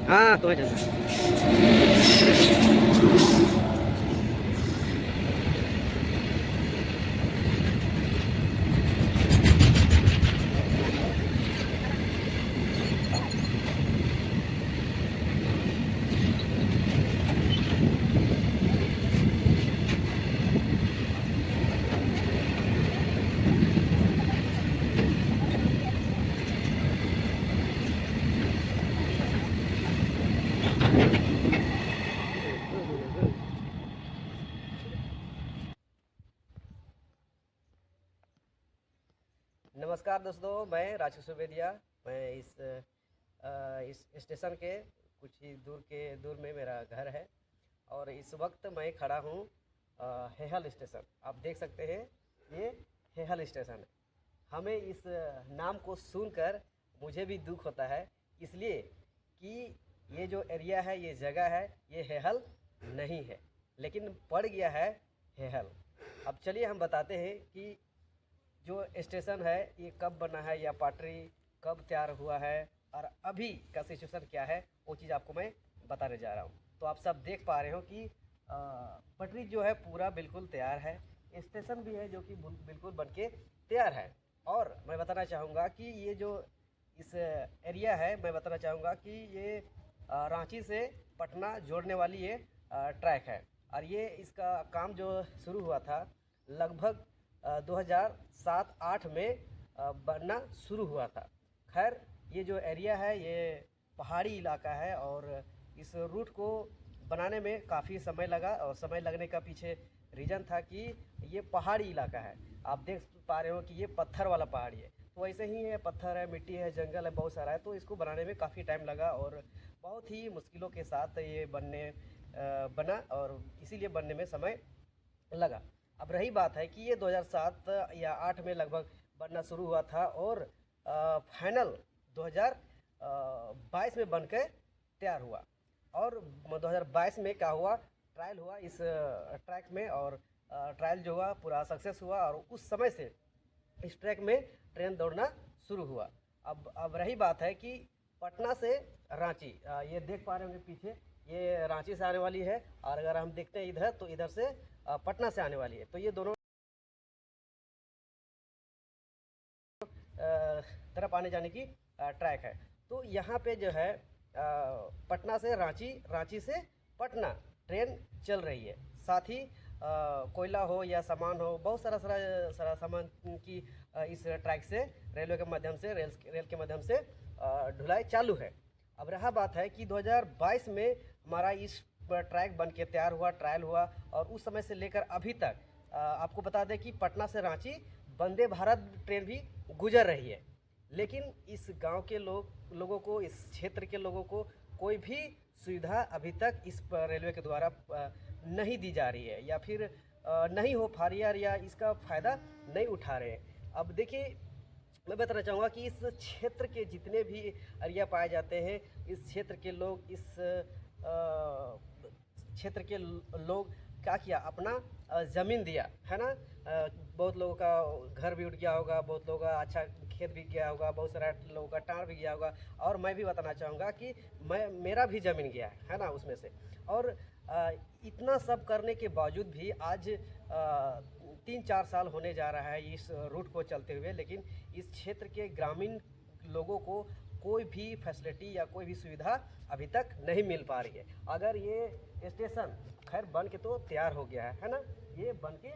हाँ तो चलता। नमस्कार दोस्तों, मैं राजू सुबेदिया। मैं इस स्टेशन के कुछ ही दूर में मेरा घर है। और इस वक्त मैं खड़ा हूँ हेहल स्टेशन। आप देख सकते हैं, ये हेहल स्टेशन है। हमें इस नाम को सुनकर मुझे भी दुख होता है, इसलिए कि ये जो एरिया है, ये जगह है, ये हेहल नहीं है, लेकिन पड़ गया है हेहल। अब चलिए हम बताते हैं कि जो स्टेशन है ये कब बना है, या पटरी कब तैयार हुआ है, और अभी का सिचुएशन क्या है, वो चीज़ आपको मैं बताने जा रहा हूँ। तो आप सब देख पा रहे हो कि पटरी जो है पूरा बिल्कुल तैयार है। स्टेशन भी है जो कि बिल्कुल बन के तैयार है। और मैं बताना चाहूँगा कि ये जो इस एरिया है, मैं बताना चाहूँगा कि ये रांची से पटना जोड़ने वाली ये ट्रैक है। और ये इसका काम जो शुरू हुआ था लगभग 2007-8 में बनना शुरू हुआ था। खैर, ये जो एरिया है ये पहाड़ी इलाका है, और इस रूट को बनाने में काफ़ी समय लगा। और समय लगने का पीछे रीज़न था कि ये पहाड़ी इलाका है। आप देख पा रहे हो कि ये पत्थर वाला पहाड़ी है, तो वैसे ही है, पत्थर है, मिट्टी है, जंगल है, बहुत सारा है। तो इसको बनाने में काफ़ी टाइम लगा, और बहुत ही मुश्किलों के साथ ये बना, और इसीलिए बनने में समय लगा। अब रही बात है कि ये 2007 या 8 में लगभग बनना शुरू हुआ था, और फाइनल 2022 में बन के तैयार हुआ। और 2022 में क्या हुआ, ट्रायल हुआ इस ट्रैक में, और ट्रायल जो हुआ पूरा सक्सेस हुआ, और उस समय से इस ट्रैक में ट्रेन दौड़ना शुरू हुआ। अब रही बात है कि पटना से रांची, ये देख पा रहे होंगे पीछे, ये रांची से आने वाली है। और अगर हम देखते हैं इधर, तो इधर से पटना से आने वाली है। तो ये दोनों तरफ आने जाने की ट्रैक है। तो यहाँ पे जो है पटना से रांची, रांची से पटना ट्रेन चल रही है। साथ ही कोयला हो या सामान हो, बहुत सारा सारा सारा सामान की इस ट्रैक से रेलवे के माध्यम से, रेल के माध्यम से ढुलाई चालू है। अब रहा बात है कि 2022 में हमारा इस ट्रैक बन के तैयार हुआ, ट्रायल हुआ, और उस समय से लेकर अभी तक आपको बता दें कि पटना से रांची वंदे भारत ट्रेन भी गुजर रही है। लेकिन इस गांव के लोगों को, इस क्षेत्र के लोगों को कोई भी सुविधा अभी तक इस रेलवे के द्वारा नहीं दी जा रही है, या फिर नहीं हो पा रही है, या इसका फ़ायदा नहीं उठा रहे हैं। अब देखिए, मैं बताना चाहूँगा कि इस क्षेत्र के जितने भी एरिया पाए जाते हैं, इस क्षेत्र के लोग, इस क्षेत्र के लोग क्या किया, अपना ज़मीन दिया है ना। बहुत लोगों का घर भी उठ गया होगा, बहुत लोगों का अच्छा खेत भी गया होगा, बहुत सारा लोगों का टाँड़ भी गया होगा। और मैं भी बताना चाहूँगा कि मेरा भी ज़मीन गया है ना उसमें से। और इतना सब करने के बावजूद भी आज 3-4 साल होने जा रहा है इस रूट को चलते हुए, लेकिन इस क्षेत्र के ग्रामीण लोगों को कोई भी फैसिलिटी या कोई भी सुविधा अभी तक नहीं मिल पा रही है। अगर ये स्टेशन खैर बन के तो तैयार हो गया है ना, ये बन के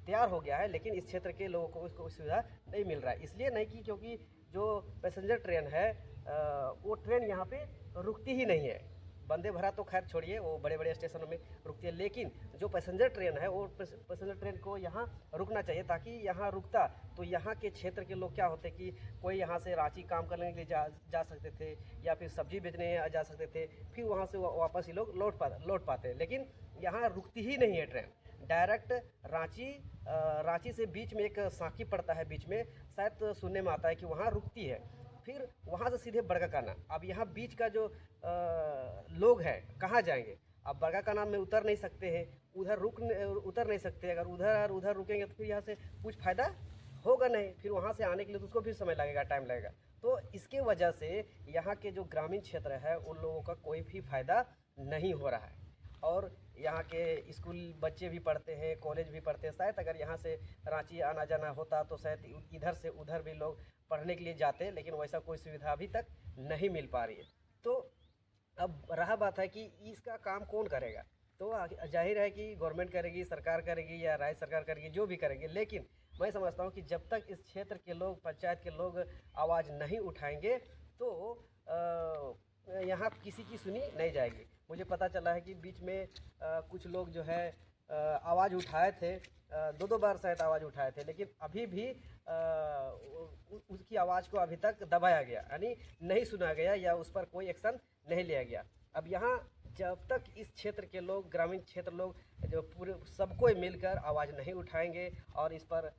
तैयार हो गया है, लेकिन इस क्षेत्र के लोगों को इसको सुविधा नहीं मिल रहा है। इसलिए नहीं कि क्योंकि जो पैसेंजर ट्रेन है वो ट्रेन यहाँ पे रुकती ही नहीं है। वंदे भारत तो खैर छोड़िए, वो बड़े बड़े स्टेशनों में रुकती है, लेकिन जो पैसेंजर ट्रेन है वो पैसेंजर ट्रेन को यहाँ रुकना चाहिए, ताकि यहाँ रुकता तो यहाँ के क्षेत्र के लोग क्या होते कि कोई यहाँ से रांची काम करने के लिए जा सकते थे, या फिर सब्जी बेचने जा सकते थे, फिर वहाँ से वापस ही लोग लौट पाते। लेकिन यहाँ रुकती ही नहीं है ट्रेन, डायरेक्ट रांची से बीच में एक साँकी पड़ता है बीच में, शायद सुनने में आता है कि वहाँ रुकती है, फिर वहाँ से सीधे बड़काकाना। अब यहाँ बीच का जो लोग हैं कहाँ जाएंगे। अब बड़काकाना में उतर नहीं सकते हैं, उतर नहीं सकते। अगर उधर रुकेंगे तो फिर यहाँ से कुछ फ़ायदा होगा नहीं, फिर वहाँ से आने के लिए तो उसको फिर समय लगेगा, टाइम लगेगा। तो इसके वजह से यहाँ के जो ग्रामीण क्षेत्र है उन लोगों का कोई भी फ़ायदा नहीं हो रहा है। और यहाँ के स्कूल बच्चे भी पढ़ते हैं, कॉलेज भी पढ़ते हैं। शायद अगर यहाँ से रांची आना जाना होता तो शायद इधर से उधर भी लोग पढ़ने के लिए जाते, लेकिन वैसा कोई सुविधा अभी तक नहीं मिल पा रही है। तो अब रहा बात है कि इसका काम कौन करेगा। तो जाहिर है कि गवर्नमेंट करेगी, सरकार करेगी या राज्य सरकार करेगी, जो भी करेगी। लेकिन मैं समझता हूँ कि जब तक इस क्षेत्र के लोग, पंचायत के लोग आवाज़ नहीं उठाएंगे तो यहाँ किसी की सुनी नहीं जाएगी। मुझे पता चला है कि बीच में कुछ लोग जो है आवाज़ उठाए थे, दो बार शायद आवाज़ उठाए थे, लेकिन अभी भी उसकी आवाज़ को अभी तक दबाया गया, यानी नहीं सुना गया या उस पर कोई एक्शन नहीं लिया गया। अब यहाँ जब तक इस क्षेत्र के लोग, ग्रामीण क्षेत्र लोग जो पूरे सबको मिलकर आवाज़ नहीं उठाएंगे और इस पर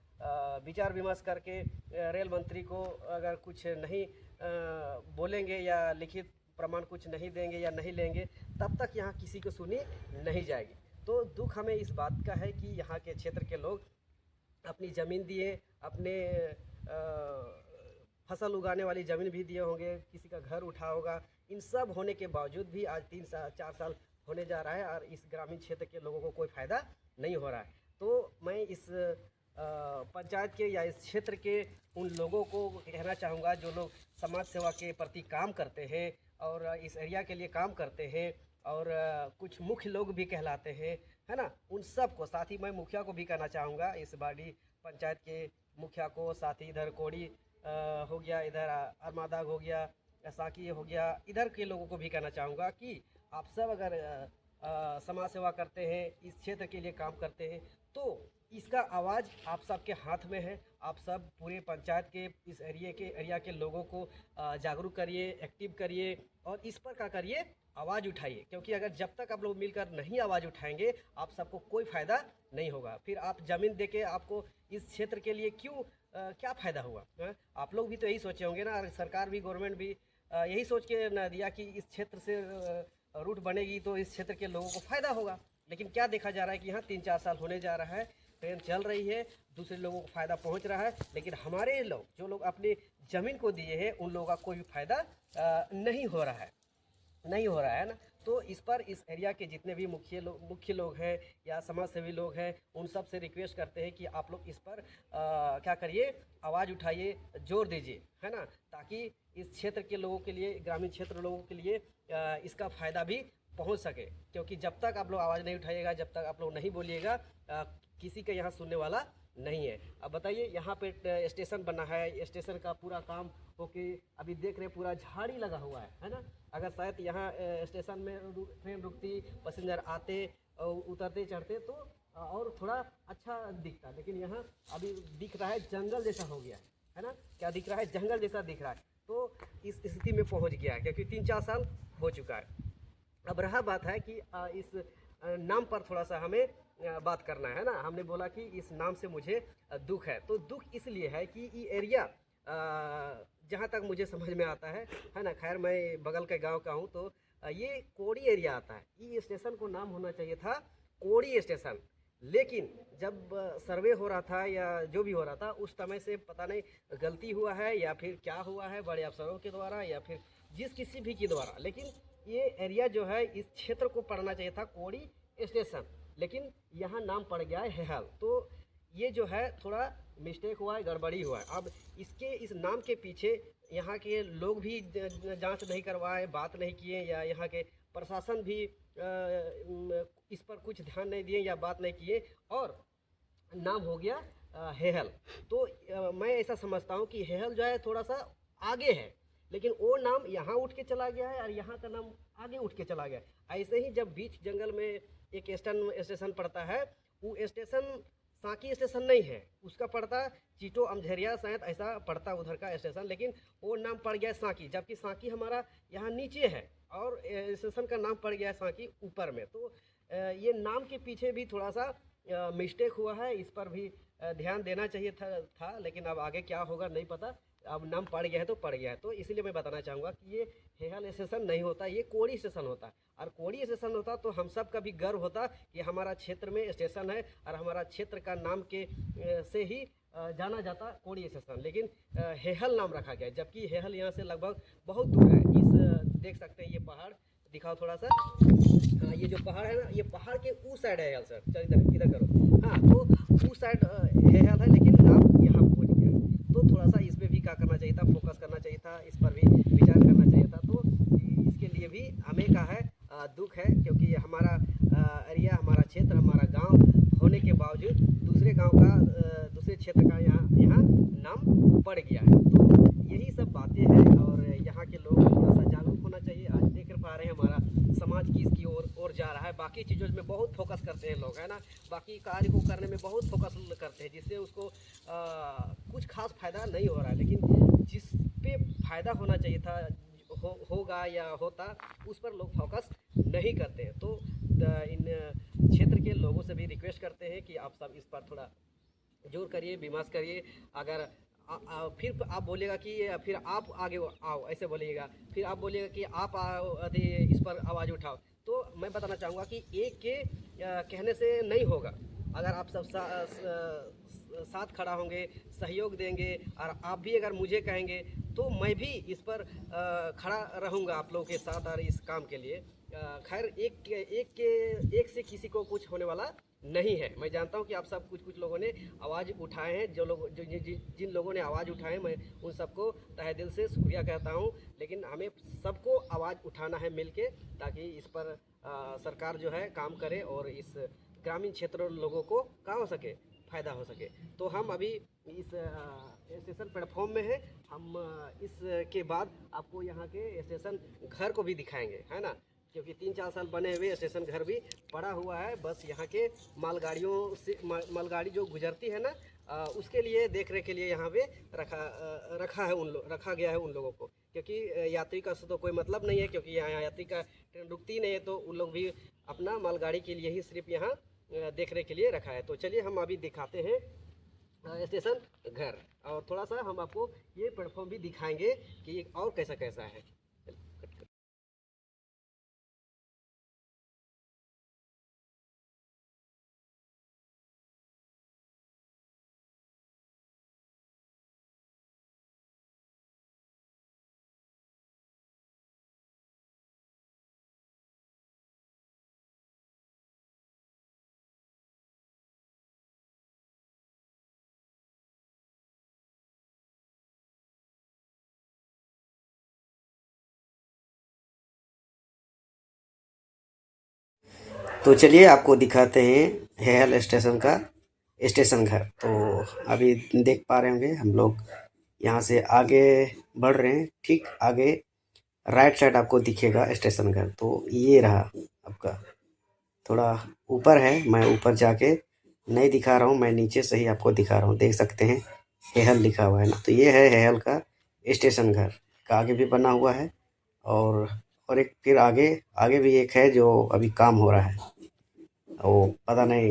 विचार विमर्श करके रेल मंत्री को अगर कुछ नहीं बोलेंगे या लिखित प्रमाण कुछ नहीं देंगे या नहीं लेंगे, तब तक यहाँ किसी को सुनी नहीं जाएगी। तो दुख हमें इस बात का है कि यहाँ के क्षेत्र के लोग अपनी ज़मीन दिए, अपने फसल उगाने वाली ज़मीन भी दिए होंगे, किसी का घर उठा होगा। इन सब होने के बावजूद भी आज 3 साल 4 साल होने जा रहा है और इस ग्रामीण क्षेत्र के लोगों को कोई फ़ायदा नहीं हो रहा है। तो मैं इस पंचायत के या इस क्षेत्र के उन लोगों को कहना चाहूँगा जो लोग समाज सेवा के प्रति काम करते हैं और इस एरिया के लिए काम करते हैं और कुछ मुख्य लोग भी कहलाते हैं, है ना, उन सब को, साथ ही मैं मुखिया को भी कहना चाहूँगा, इस बाड़ी पंचायत के मुखिया को, साथ ही इधर कोड़ी हो गया, इधर अरमादाग हो गया, साकी हो गया, इधर के लोगों को भी कहना चाहूँगा कि आप सब अगर समाज सेवा करते हैं, इस क्षेत्र के लिए काम करते हैं, तो इसका आवाज़ आप सब के हाथ में है। आप सब पूरे पंचायत के इस एरिया के लोगों को जागरूक करिए, एक्टिव करिए और इस पर क्या करिए, आवाज़ उठाइए। क्योंकि अगर जब तक आप लोग मिलकर नहीं आवाज़ उठाएंगे, आप सबको कोई फ़ायदा नहीं होगा। फिर आप ज़मीन देके आपको इस क्षेत्र के लिए क्यों क्या फ़ायदा हुआ है? आप लोग भी तो यही सोचे होंगे ना, सरकार भी, गवर्नमेंट भी यही सोच के न दिया कि इस क्षेत्र से रूट बनेगी तो इस क्षेत्र के लोगों को फ़ायदा होगा। लेकिन क्या देखा जा रहा है कि यहाँ 3-4 साल होने जा रहा है, ट्रेन चल रही है, दूसरे लोगों को फ़ायदा पहुँच रहा है, लेकिन हमारे लोग जो लोग अपनी ज़मीन को दिए हैं उन लोगों का कोई भी फ़ायदा नहीं हो रहा है ना। तो इस पर इस एरिया के जितने भी मुख्य लोग हैं या समाज सेवी लोग हैं, उन सब से रिक्वेस्ट करते हैं कि आप लोग इस पर क्या करिए, आवाज़ उठाइए, जोर दीजिए, है ना, ताकि इस क्षेत्र के लोगों के लिए, ग्रामीण क्षेत्र लोगों के लिए इसका फ़ायदा भी पहुंच सके। क्योंकि जब तक आप लोग आवाज़ नहीं उठाइएगा, जब तक आप लोग नहीं बोलिएगा, किसी का यहाँ सुनने वाला नहीं है। अब बताइए, यहाँ पे स्टेशन बना है, स्टेशन का पूरा काम होके अभी देख रहे पूरा झाड़ी लगा हुआ है ना। अगर शायद यहाँ स्टेशन में ट्रेन रुकती, पैसेंजर आते उतरते चढ़ते तो और थोड़ा अच्छा दिखता, लेकिन यहाँ अभी दिख रहा है जंगल जैसा हो गया है ना। क्या दिख रहा है? जंगल जैसा दिख रहा है। तो इस स्थिति में पहुँच गया है क्योंकि 3-4 साल हो चुका है। अब रहा बात है कि इस नाम पर थोड़ा सा हमें बात करना है ना। हमने बोला कि इस नाम से मुझे दुख है, तो दुख इसलिए है कि ये एरिया जहाँ तक मुझे समझ में आता है ना, खैर मैं बगल के गांव का हूँ, तो ये कोड़ी एरिया आता है। ये स्टेशन को नाम होना चाहिए था कोड़ी स्टेशन, लेकिन जब सर्वे हो रहा था या जो भी हो रहा था, उस समय से पता नहीं गलती हुआ है या फिर क्या हुआ है, बड़े अफसरों के द्वारा या फिर जिस किसी भी के द्वारा, लेकिन ये एरिया जो है इस क्षेत्र को पड़ना चाहिए था कोड़ी स्टेशन, लेकिन यहाँ नाम पड़ गया है हेहल। तो ये जो है थोड़ा मिस्टेक हुआ है, गड़बड़ी हुआ है। अब इस नाम के पीछे यहाँ के लोग भी जांच नहीं करवाए, बात नहीं किए, या यहाँ के प्रशासन भी इस पर कुछ ध्यान नहीं दिए या बात नहीं किए और नाम हो गया हेहल। तो मैं ऐसा समझता हूँ कि हेहल जो है थोड़ा सा आगे है, लेकिन वो नाम यहाँ उठ के चला गया है और यहाँ का नाम आगे उठ के चला गया। ऐसे ही जब बीच जंगल में एक स्टेशन पड़ता है, वो स्टेशन साकी स्टेशन नहीं है, उसका पड़ता चीटो अमझरिया, शायद ऐसा पड़ता उधर का स्टेशन, लेकिन वो नाम पड़ गया साकी, जबकि साकी हमारा यहाँ नीचे है और स्टेशन का नाम पड़ गया साकी ऊपर में। तो ये नाम के पीछे भी थोड़ा सा मिस्टेक हुआ है, इस पर भी ध्यान देना चाहिए था, लेकिन अब आगे क्या होगा नहीं पता। अब नाम पड़ गया है तो पड़ गया है। तो इसलिए मैं बताना चाहूँगा कि ये हेहल स्टेशन नहीं होता, ये कोड़ी स्टेशन होता है। और कोड़ी स्टेशन होता तो हम सब का भी गर्व होता कि हमारा क्षेत्र में स्टेशन है और हमारा क्षेत्र का नाम के से ही जाना जाता कोड़ी स्टेशन, लेकिन हेहल नाम रखा गया है, जबकि हेहल यहाँ से लगभग बहुत दूर है। देख सकते हैं ये पहाड़, दिखाओ थोड़ा सा। ये जो पहाड़ है ना, ये पहाड़ के उस साइड है हेहल सर। चल इधर इधर करो। हाँ, तो उस साइड हेहल है, लेकिन नाम यहाँ पहुँच गया है। तो थोड़ा सा इस पर भी क्या करना चाहिए था, फोकस करना चाहिए था, इस पर भी विचार करना चाहिए था। तो इसके लिए भी हमें का है दुख है, क्योंकि हमारा एरिया, हमारा क्षेत्र, हमारा गांव होने के बावजूद दूसरे गांव का, दूसरे क्षेत्र का यहाँ यहाँ नाम पड़ गया है। तो यही सब बातें हैं, और यहाँ के लोग थोड़ा सा जागरूक होना चाहिए। आज देख पा रहे हैं हमारा समाज किसकी ओर जा रहा है। बाकी चीज़ों में बहुत फोकस करते हैं लोग, है ना, बाकी कार्य को करने में बहुत फोकस करते हैं, जिससे उसको कुछ खास फायदा नहीं हो रहा है। लेकिन जिस पे फायदा होना चाहिए था, होगा या होता, उस पर लोग फोकस नहीं करते हैं। तो इन क्षेत्र के लोगों से भी रिक्वेस्ट करते हैं कि आप सब इस पर थोड़ा जोर करिए, विमर्श करिए। अगर फिर आप बोलिएगा कि फिर आप आगे आओ, ऐसे बोलिएगा, फिर आप बोलिएगा कि आप इस पर आवाज़ उठाओ। तो मैं बताना चाहूँगा कि एक के कहने से नहीं होगा। अगर आप सब साथ खड़ा होंगे, सहयोग देंगे, और आप भी अगर मुझे कहेंगे, तो मैं भी इस पर खड़ा रहूँगा आप लोगों के साथ, और इस काम के लिए। खैर, एक से किसी को कुछ होने वाला नहीं है। मैं जानता हूँ कि आप सब कुछ लोगों ने आवाज़ उठाए हैं। जिन लोगों ने आवाज़ उठाए, मैं उन सबको तहे दिल से शुक्रिया कहता हूँ। लेकिन हमें सबको आवाज़ उठाना है मिलके, ताकि इस पर सरकार जो है काम करे, और इस ग्रामीण क्षेत्र लोगों को क्या हो सके, फ़ायदा हो सके। तो हम अभी इस स्टेशन प्लेटफॉर्म में हैं। हम इसके बाद आपको यहाँ के स्टेशन घर को भी दिखाएंगे, है ना, क्योंकि 3-4 साल बने हुए स्टेशन घर भी पड़ा हुआ है। बस यहाँ के मालगाड़ियों से मालगाड़ी जो गुजरती है ना, उसके लिए देख रेख के लिए यहाँ पे रखा गया है उन लोगों को, क्योंकि यात्री का तो कोई मतलब नहीं है, क्योंकि यहाँ यात्री का ट्रेन रुकती नहीं है। तो उन लोग भी अपना मालगाड़ी के लिए ही सिर्फ यहाँ देख रेख के लिए रखा है। तो चलिए हम अभी दिखाते हैं स्टेशन घर, और थोड़ा सा हम आपको ये प्लेटफॉर्म भी दिखाएंगे कि और कैसा कैसा है। तो चलिए आपको दिखाते हैं हेहल स्टेशन का स्टेशन घर। तो अभी देख पा रहे होंगे हम लोग यहाँ से आगे बढ़ रहे हैं। ठीक आगे राइट साइड आपको दिखेगा स्टेशन घर। तो ये रहा आपका, थोड़ा ऊपर है, मैं ऊपर जाके नहीं दिखा रहा हूँ, मैं नीचे से ही आपको दिखा रहा हूँ। देख सकते हैं हेहल लिखा हुआ है ना, तो ये है हेहल का स्टेशन घर। का आगे भी बना हुआ है, और एक फिर आगे आगे भी एक है जो अभी काम हो रहा है। वो पता नहीं